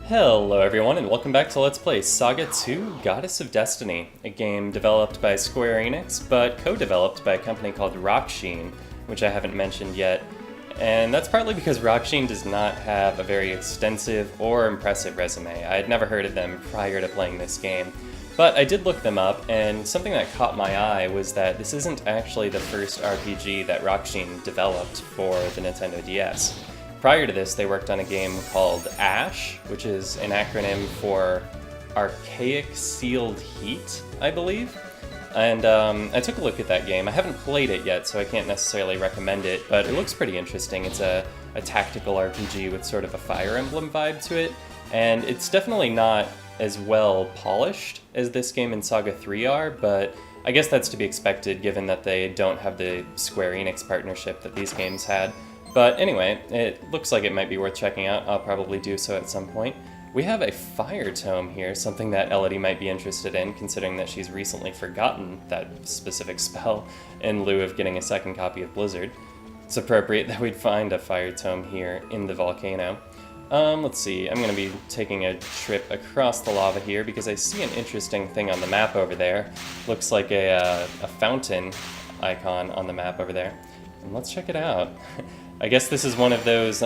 Hello everyone and welcome back to Let's Play SaGa 2 Goddess of Destiny, a game developed by Square Enix, but co-developed by a company called Rocksheen, which I haven't mentioned yet. And that's partly because Rocksheen does not have a very extensive or impressive resume. I had never heard of them prior to playing this game. But I did look them up, and something that caught my eye was that this isn't actually the first RPG that Rocksheen developed for the Nintendo DS. Prior to this, they worked on a game called ASH, which is an acronym for Archaic Sealed Heat, I believe. And I took a look at that game. I haven't played it yet, so I can't necessarily recommend it, but it looks pretty interesting. It's a tactical RPG with sort of a Fire Emblem vibe to it, and it's definitely not as well polished as this game and SaGa 3 are, but I guess that's to be expected given that they don't have the Square Enix partnership that these games had. But anyway, it looks like it might be worth checking out. I'll probably do so at some point. We have a fire tome here, something that Elodie might be interested in, considering that she's recently forgotten that specific spell in lieu of getting a second copy of Blizzard. It's appropriate that we'd find a fire tome here in the volcano. Let's see, I'm going to be taking a trip across the lava here because I see an interesting thing on the map over there. Looks like a fountain icon on the map over there. And let's check it out. I guess this is one of those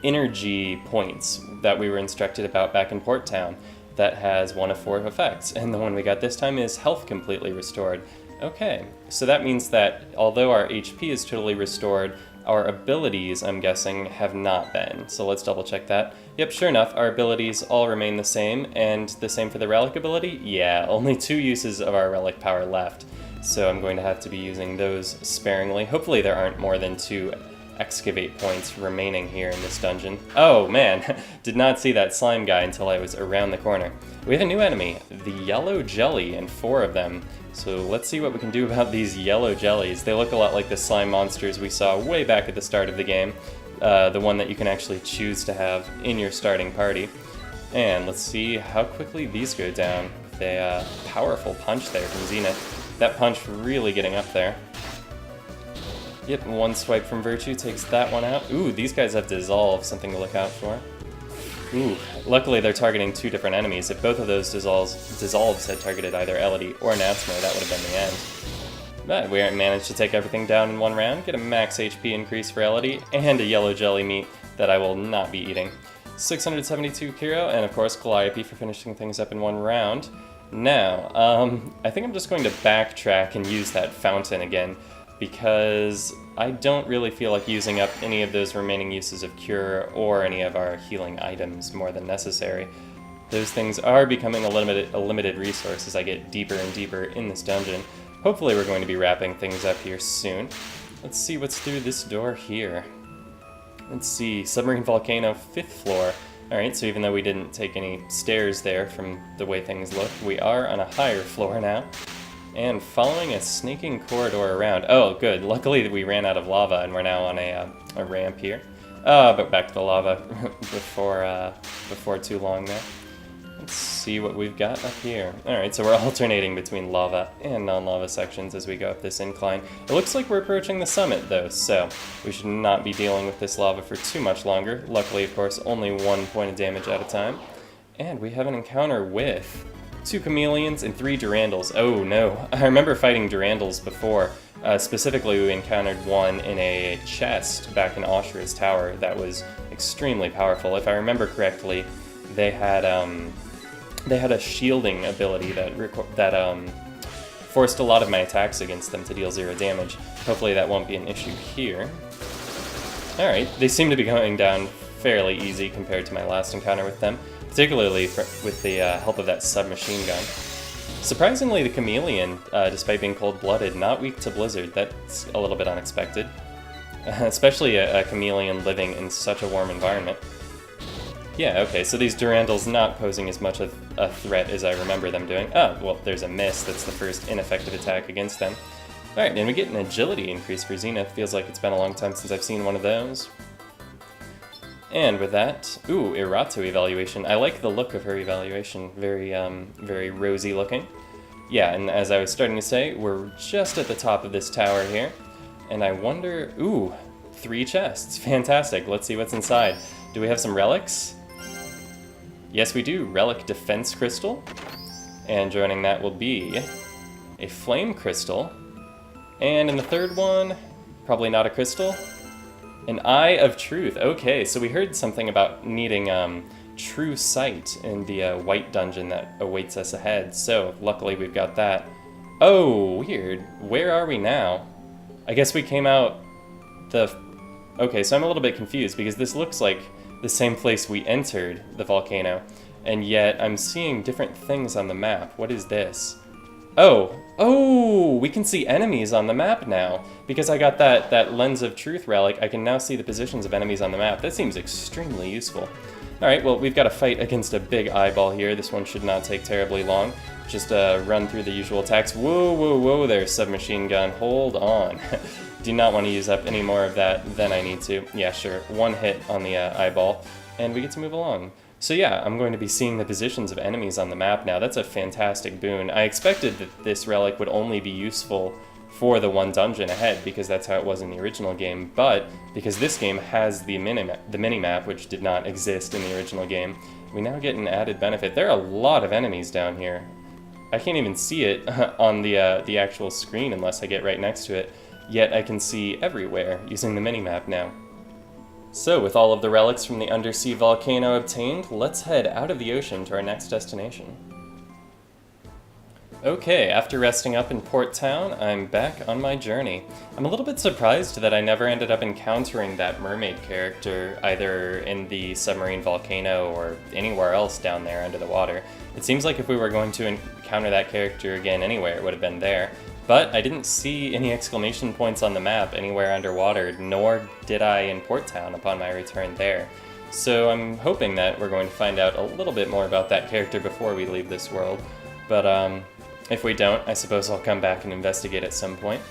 energy points that we were instructed about back in Port Town that has one of 4 effects, and the one we got this time is health completely restored. Okay, so that means that although our HP is totally restored, our abilities, I'm guessing, have not been. So let's double check that. Yep, sure enough, our abilities all remain the same, and the same for the relic ability? Yeah, only 2 uses of our relic power left. So I'm going to have to be using those sparingly. Hopefully there aren't more than 2 excavate points remaining here in this dungeon. Oh man, did not see that slime guy until I was around the corner. We have a new enemy, the yellow jelly, and 4 of them. So let's see what we can do about these yellow jellies. They look a lot like the slime monsters we saw way back at the start of the game. The one that you can actually choose to have in your starting party. And let's see how quickly these go down with a powerful punch there from Zenith. That punch really getting up there. Yep, 1 swipe from Virtue takes that one out. Ooh, these guys have Dissolve, something to look out for. Ooh, luckily they're targeting 2 different enemies. If both of those dissolves had targeted either Elodie or Natsmo, that would have been the end. But we managed to take everything down in 1 round, get a max HP increase for Elodie, and a yellow jelly meat that I will not be eating. 672 Kiro, and of course Calliope for finishing things up in 1 round. Now, I think I'm just going to backtrack and use that fountain again, because I don't really feel like using up any of those remaining uses of Cure or any of our healing items more than necessary. Those things are becoming a limited resource as I get deeper and deeper in this dungeon. Hopefully we're going to be wrapping things up here soon. Let's see what's through this door here. Let's see, Submarine Volcano, 5th floor. Alright, so even though we didn't take any stairs there from the way things look, we are on a higher floor now. And following a snaking corridor around. Oh, good. Luckily we ran out of lava and we're now on a ramp here. But back to the lava before too long there. Let's see what we've got up here. Alright, so we're alternating between lava and non-lava sections as we go up this incline. It looks like we're approaching the summit though, so we should not be dealing with this lava for too much longer. Luckily, of course, only 1 point of damage at a time. And we have an encounter with 2 chameleons and 3 durandals. Oh no, I remember fighting durandals before. Specifically, we encountered one in a chest back in Ashura's tower that was extremely powerful. If I remember correctly, they had a shielding ability that forced a lot of my attacks against them to deal 0 damage. Hopefully that won't be an issue here. Alright, they seem to be going down fairly easy compared to my last encounter with them, particularly with the help of that submachine gun. Surprisingly, the chameleon, despite being cold-blooded, not weak to Blizzard. That's a little bit unexpected. Especially a chameleon living in such a warm environment. Yeah, okay, so these durandals not posing as much of a threat as I remember them doing. Oh, well, there's a miss. That's the first ineffective attack against them. Alright, and we get an agility increase for Zenith. Feels like it's been a long time since I've seen one of those. And with that, ooh, Iratu evaluation. I like the look of her evaluation. Very rosy looking. Yeah, and as I was starting to say, we're just at the top of this tower here. And I wonder, ooh, 3 chests. Fantastic. Let's see what's inside. Do we have some relics? Yes, we do. Relic Defense Crystal. And joining that will be a Flame Crystal. And in the third one, probably not a crystal, an Eye of Truth. Okay, so we heard something about needing True Sight in the white dungeon that awaits us ahead. So luckily we've got that. Oh, weird. Where are we now? I guess we came out the... Okay, so I'm a little bit confused because this looks like the same place we entered the volcano, and yet I'm seeing different things on the map. What is this? Oh, we can see enemies on the map now. Because I got that Lens of Truth relic, I can now see the positions of enemies on the map. That seems extremely useful. Alright, well, we've got to fight against a big eyeball here. This one should not take terribly long. Just run through the usual attacks. Whoa, whoa, whoa there, submachine gun. Hold on. Do not want to use up any more of that than I need to. Yeah, sure. One hit on the eyeball, and we get to move along. So yeah, I'm going to be seeing the positions of enemies on the map now. That's a fantastic boon. I expected that this relic would only be useful for the one dungeon ahead, because that's how it was in the original game, but because this game has the mini-map, which did not exist in the original game, we now get an added benefit. There are a lot of enemies down here. I can't even see it on the actual screen unless I get right next to it, yet I can see everywhere using the mini-map now. So, with all of the relics from the undersea volcano obtained, let's head out of the ocean to our next destination. Okay, after resting up in Port Town, I'm back on my journey. I'm a little bit surprised that I never ended up encountering that mermaid character, either in the Submarine Volcano or anywhere else down there under the water. It seems like if we were going to encounter that character again anywhere, it would have been there. But I didn't see any exclamation points on the map anywhere underwater, nor did I in Port Town upon my return there. So I'm hoping that we're going to find out a little bit more about that character before we leave this world. But if we don't, I suppose I'll come back and investigate at some point.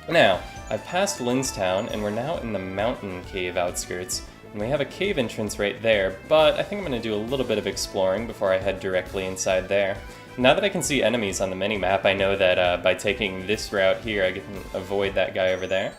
Now, I've passed Linstown, and we're now in the mountain cave outskirts. And we have a cave entrance right there, but I think I'm going to do a little bit of exploring before I head directly inside there. Now that I can see enemies on the mini-map, I know that by taking this route here, I can avoid that guy over there.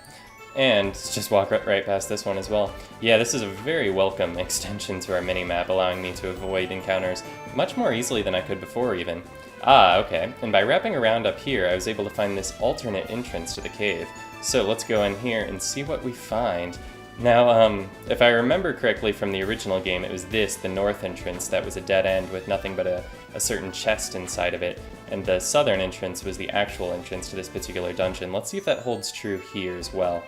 And just walk right past this one as well. Yeah, this is a very welcome extension to our mini-map, allowing me to avoid encounters much more easily than I could before even. Ah, okay, and by wrapping around up here, I was able to find this alternate entrance to the cave. So let's go in here and see what we find. Now, if I remember correctly from the original game, it was the north entrance, that was a dead end with nothing but a certain chest inside of it, and the southern entrance was the actual entrance to this particular dungeon. Let's see if that holds true here as well.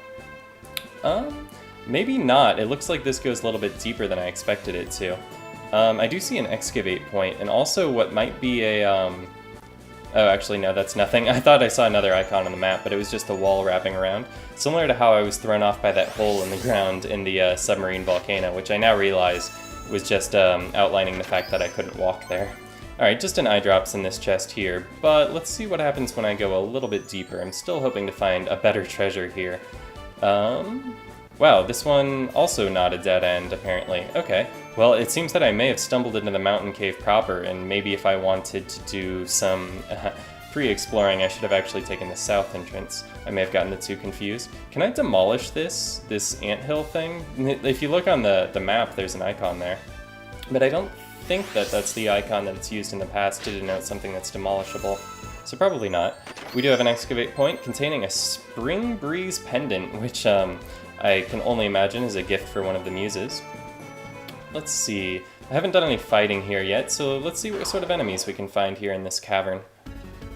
Maybe not. It looks like this goes a little bit deeper than I expected it to. I do see an excavate point, and also what might be a, oh, actually, no, that's nothing. I thought I saw another icon on the map, but it was just a wall wrapping around. Similar to how I was thrown off by that hole in the ground in the Submarine Volcano, which I now realize was just outlining the fact that I couldn't walk there. Alright, just an eye drops in this chest here, but let's see what happens when I go a little bit deeper. I'm still hoping to find a better treasure here. Wow, this one also not a dead end, apparently. Okay, well, it seems that I may have stumbled into the mountain cave proper, and maybe if I wanted to do some pre-exploring, I should have actually taken the south entrance. I may have gotten the two confused. Can I demolish this anthill thing? If you look on the map, there's an icon there. But I don't think that that's the icon that it's used in the past to denote something that's demolishable. So probably not. We do have an excavate point containing a Spring Breeze pendant, which I can only imagine is a gift for one of the muses. Let's see. I haven't done any fighting here yet, so let's see what sort of enemies we can find here in this cavern.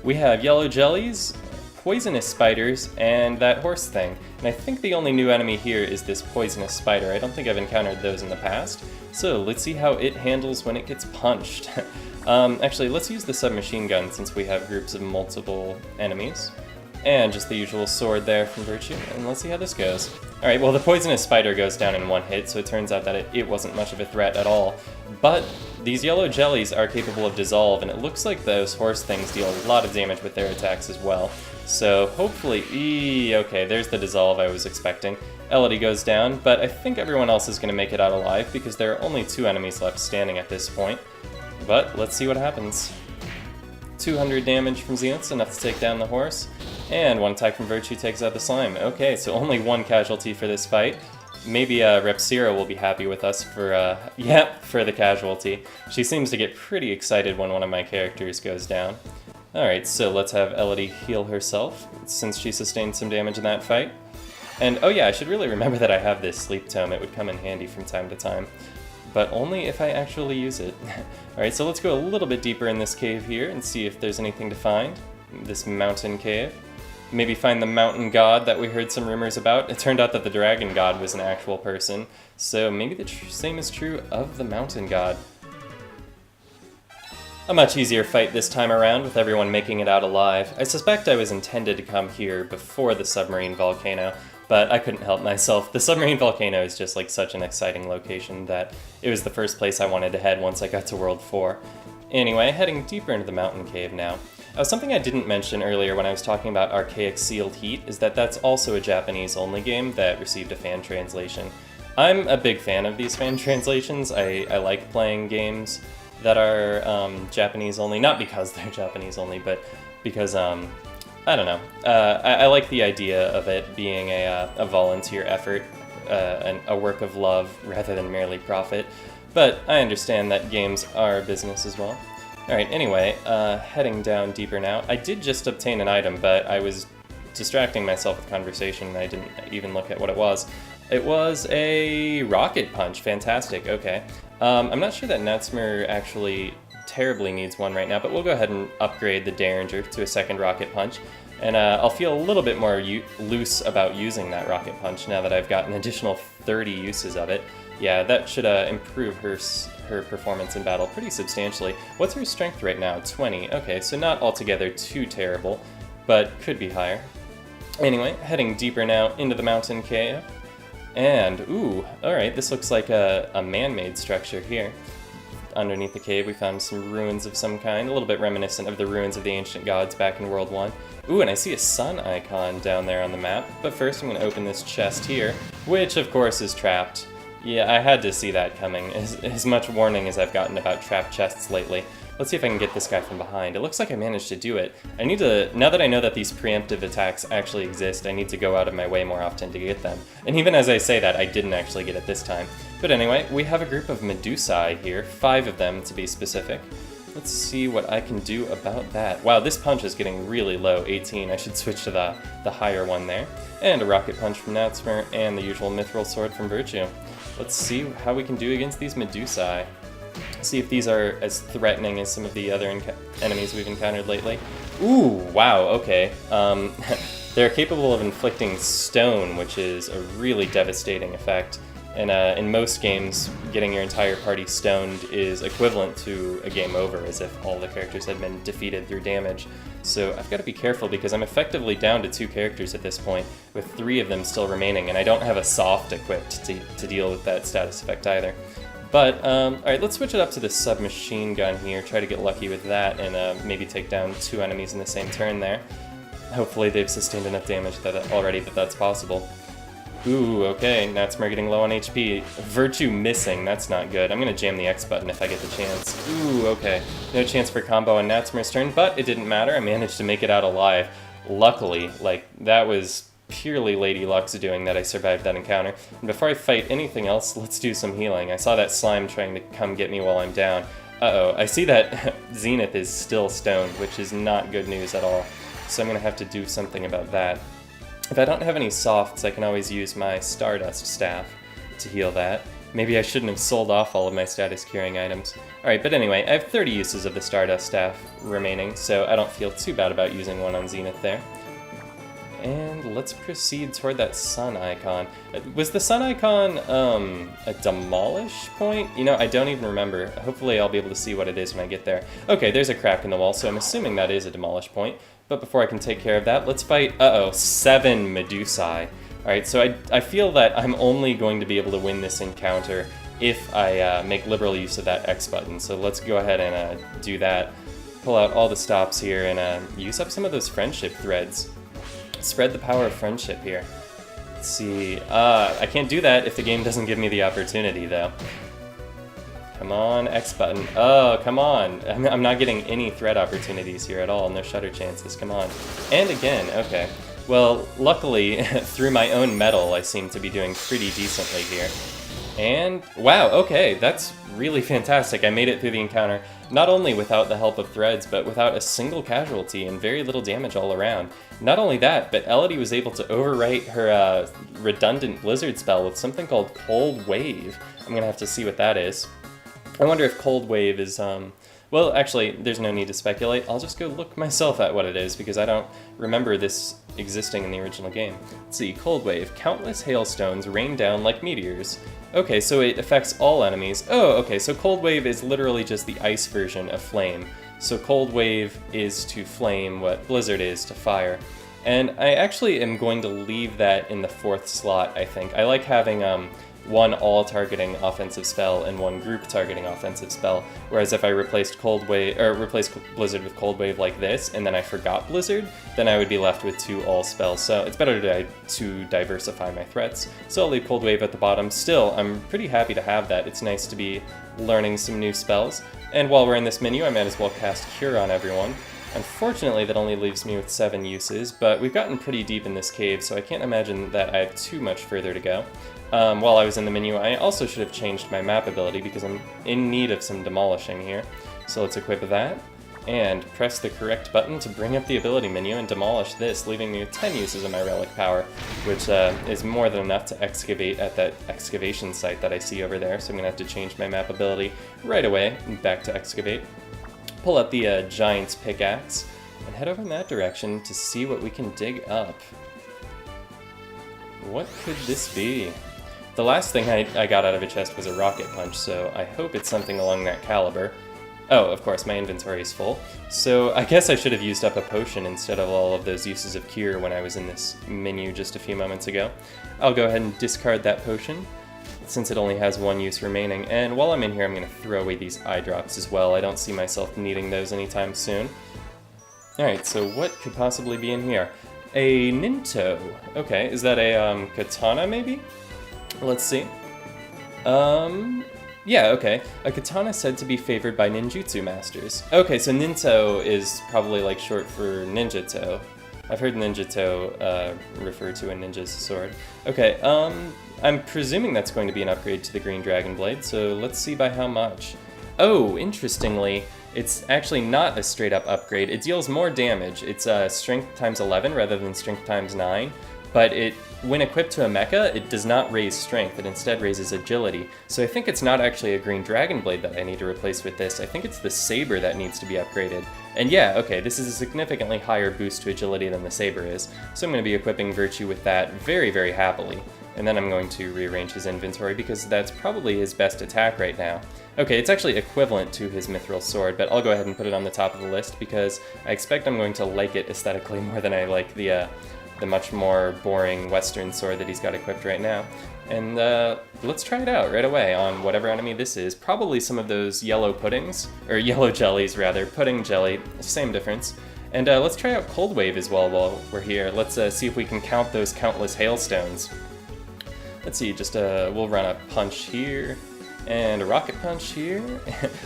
We have yellow jellies, poisonous spiders, and that horse thing. And I think the only new enemy here is this poisonous spider. I don't think I've encountered those in the past. So let's see how it handles when it gets punched. Actually, let's use the submachine gun since we have groups of multiple enemies. And just the usual sword there from Virtue, and let's see how this goes. Alright, well the poisonous spider goes down in one hit, so it turns out that it wasn't much of a threat at all. But these yellow jellies are capable of dissolve, and it looks like those horse things deal a lot of damage with their attacks as well. So hopefully, okay, there's the dissolve I was expecting. Elodie goes down, but I think everyone else is going to make it out alive because there are only 2 enemies left standing at this point. But let's see what happens. 200 damage from Zenith's, enough to take down the horse. And 1 attack from Virtue takes out the slime. Okay, so only 1 casualty for this fight. Maybe Repsira will be happy with us for, for the casualty. She seems to get pretty excited when one of my characters goes down. Alright, so let's have Elodie heal herself, since she sustained some damage in that fight. And, oh yeah, I should really remember that I have this sleep tome. It would come in handy from time to time. But only if I actually use it. Alright, so let's go a little bit deeper in this cave here and see if there's anything to find. This mountain cave. Maybe find the mountain god that we heard some rumors about. It turned out that the dragon god was an actual person, so maybe the same is true of the mountain god. A much easier fight this time around, with everyone making it out alive. I suspect I was intended to come here before the Submarine Volcano, but I couldn't help myself. The Submarine Volcano is just like such an exciting location that it was the first place I wanted to head once I got to World 4. Anyway, heading deeper into the mountain cave now. Something I didn't mention earlier when I was talking about Archaic Sealed Heat is that that's also a Japanese-only game that received a fan translation. I'm a big fan of these fan translations. I like playing games that are Japanese-only, not because they're Japanese-only, but because, I don't know. I like the idea of it being a volunteer effort, a work of love rather than merely profit. But I understand that games are a business as well. Alright, anyway, heading down deeper now. I did just obtain an item, but I was distracting myself with conversation and I didn't even look at what it was. It was a rocket punch. Fantastic, okay. I'm not sure that Natsmer actually terribly needs one right now, but we'll go ahead and upgrade the Derringer to a second rocket punch. And I'll feel a little bit more loose about using that rocket punch now that I've got an additional 30 uses of it. Yeah, that should improve her performance in battle pretty substantially. What's her strength right now? 20. Okay, so not altogether too terrible, but could be higher. Anyway, heading deeper now into the mountain cave. And, ooh, alright, this looks like a man-made structure here. Underneath the cave we found some ruins of some kind, a little bit reminiscent of the ruins of the ancient gods back in World 1. Ooh, and I see a sun icon down there on the map, but first I'm going to open this chest here, which of course is trapped. Yeah, I had to see that coming, as much warning as I've gotten about trapped chests lately. Let's see if I can get this guy from behind. It looks like I managed to do it. I need to, now that I know that these preemptive attacks actually exist, I need to go out of my way more often to get them. And even as I say that, I didn't actually get it this time. But anyway, we have a group of Medusae here, 5 of them to be specific. Let's see what I can do about that. Wow, this punch is getting really low, 18. I should switch to the higher one there. And a rocket punch from Natsmer, and the usual mithril sword from Virtue. Let's see how we can do against these Medusae. See if these are as threatening as some of the other enemies we've encountered lately. Ooh, wow, okay. They're capable of inflicting stone, which is a really devastating effect. And in most games, getting your entire party stoned is equivalent to a game over, as if all the characters had been defeated through damage. So I've got to be careful because I'm effectively down to 2 characters at this point, with 3 of them still remaining, and I don't have a soft equipped to deal with that status effect either. But, alright, let's switch it up to the submachine gun here, try to get lucky with that, and maybe take down 2 enemies in the same turn there. Hopefully they've sustained enough damage already that that's possible. Ooh, okay, Natsmer getting low on HP. Virtue missing, that's not good. I'm gonna jam the X button if I get the chance. Ooh, okay. No chance for combo on Natsmer's turn, but it didn't matter. I managed to make it out alive. Luckily, like, that was purely Lady Luck's doing that I survived that encounter. And before I fight anything else, let's do some healing. I saw that slime trying to come get me while I'm down. Uh-oh, I see that Zenith is still stoned, which is not good news at all. So I'm gonna have to do something about that. If I don't have any softs, I can always use my Stardust Staff to heal that. Maybe I shouldn't have sold off all of my status curing items. Alright, but anyway, I have 30 uses of the Stardust Staff remaining, so I don't feel too bad about using one on Zenith there. And let's proceed toward that sun icon. Was the sun icon a demolish point? You know, I don't even remember. Hopefully I'll be able to see what it is when I get there. Okay, there's a crack in the wall, so I'm assuming that is a demolish point. But before I can take care of that, let's fight, 7 Medusae. Alright, so I feel that I'm only going to be able to win this encounter if I make liberal use of that X button. So let's go ahead and do that. Pull out all the stops here and use up some of those friendship threads. Spread the power of friendship here. Let's see. I can't do that if the game doesn't give me the opportunity, though. Come on, X button. Oh, come on. I'm not getting any thread opportunities here at all. No shutter chances. Come on. And again, okay. Well, luckily, through my own metal, I seem to be doing pretty decently here. And, wow, okay, that's really fantastic. I made it through the encounter, not only without the help of threads, but without a single casualty and very little damage all around. Not only that, but Elodie was able to overwrite her redundant blizzard spell with something called Cold Wave. I'm gonna have to see what that is. I wonder if Cold Wave is, well, actually, there's no need to speculate. I'll just go look myself at what it is, because I don't remember this existing in the original game. Let's see, Cold Wave. Countless hailstones rain down like meteors. Okay, so it affects all enemies. Oh, okay, so Cold Wave is literally just the ice version of Flame. So Cold Wave is to Flame what Blizzard is to Fire. And I actually am going to leave that in the 4th slot, I think. I like having one all-targeting offensive spell and one group-targeting offensive spell, whereas if I replaced Blizzard with Cold Wave like this, and then I forgot Blizzard, then I would be left with 2 all-spells, so it's better to diversify my threats. So I'll leave Cold Wave at the bottom. Still, I'm pretty happy to have that. It's nice to be learning some new spells, and while we're in this menu, I might as well cast Cure on everyone. Unfortunately, that only leaves me with 7 uses, but we've gotten pretty deep in this cave, so I can't imagine that I have too much further to go. While I was in the menu, I also should have changed my map ability because I'm in need of some demolishing here. So let's equip that, and press the correct button to bring up the ability menu and demolish this, leaving me with 10 uses of my relic power, which is more than enough to excavate at that excavation site that I see over there, so I'm going to have to change my map ability right away, back to excavate. Pull out the Giant's Pickaxe, and head over in that direction to see what we can dig up. What could this be? The last thing I got out of a chest was a rocket punch, so I hope it's something along that caliber. Oh, of course, my inventory is full. So I guess I should have used up a potion instead of all of those uses of cure when I was in this menu just a few moments ago. I'll go ahead and discard that potion, since it only has 1 use remaining. And while I'm in here, I'm going to throw away these eye drops as well. I don't see myself needing those anytime soon. Alright, so what could possibly be in here? A Ninto. Okay, is that a katana maybe? Let's see. Yeah, okay. A katana said to be favored by ninjutsu masters. Okay, so Ninto is probably like short for ninjato. I've heard ninjato refer to a ninja's sword. Okay, I'm presuming that's going to be an upgrade to the Green Dragon Blade, so let's see by how much. Oh, interestingly, it's actually not a straight-up upgrade. It deals more damage. It's strength times 11 rather than strength times 9, but when equipped to a mecha, it does not raise strength, it instead raises agility. So I think it's not actually a Green Dragon Blade that I need to replace with this, I think it's the Saber that needs to be upgraded. And yeah, okay, this is a significantly higher boost to agility than the Saber is, so I'm going to be equipping Virtue with that very, very happily. And then I'm going to rearrange his inventory because that's probably his best attack right now. Okay, it's actually equivalent to his Mithril Sword, but I'll go ahead and put it on the top of the list because I expect I'm going to like it aesthetically more than I like the much more boring Western sword that he's got equipped right now. And let's try it out right away on whatever enemy this is. Probably some of those yellow puddings, or yellow jellies rather, pudding jelly, same difference. And let's try out Cold Wave as well while we're here. Let's see if we can count those countless hailstones. Let's see, just we'll run a punch here, and a rocket punch here.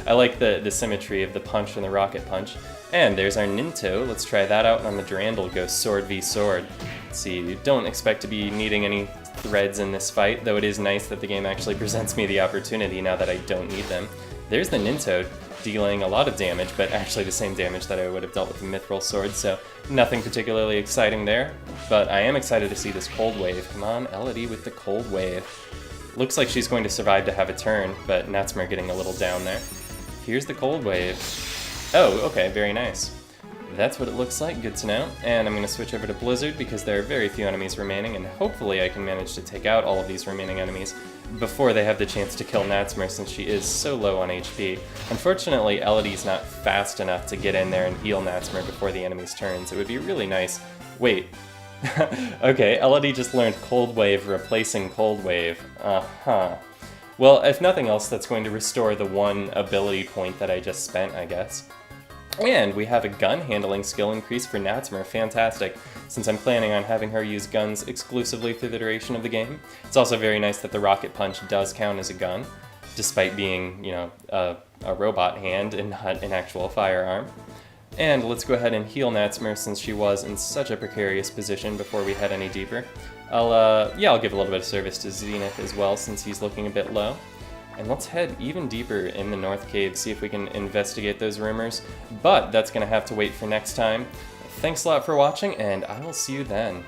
I like the symmetry of the punch and the rocket punch. And there's our Ninto. Let's try that out, and on the Durandal go sword v sword. Let's see, don't expect to be needing any threads in this fight, though it is nice that the game actually presents me the opportunity now that I don't need them. There's the Ninto, dealing a lot of damage, but actually the same damage that I would have dealt with the Mithril Sword, so nothing particularly exciting there. But I am excited to see this Cold Wave. Come on, Elodie with the Cold Wave. Looks like she's going to survive to have a turn, but Natsmer getting a little down there. Here's the Cold Wave. Oh, okay, very nice. That's what it looks like, good to know. And I'm going to switch over to Blizzard because there are very few enemies remaining, and hopefully I can manage to take out all of these remaining enemies before they have the chance to kill Natsmer since she is so low on HP. Unfortunately, Elodie's not fast enough to get in there and heal Natsmer before the enemy's turns. It would be really nice. Wait. Okay, Elodie just learned Cold Wave replacing Cold Wave. Uh-huh. Well, if nothing else, that's going to restore the 1 ability point that I just spent, I guess. And we have a gun handling skill increase for Natsmer, fantastic, since I'm planning on having her use guns exclusively through the duration of the game. It's also very nice that the rocket punch does count as a gun, despite being, you know, a robot hand and not an actual firearm. And let's go ahead and heal Natsmer since she was in such a precarious position before we head any deeper. I'll give a little bit of service to Zenith as well since he's looking a bit low. And let's head even deeper in the North Cave, see if we can investigate those rumors. But that's going to have to wait for next time. Thanks a lot for watching, and I will see you then.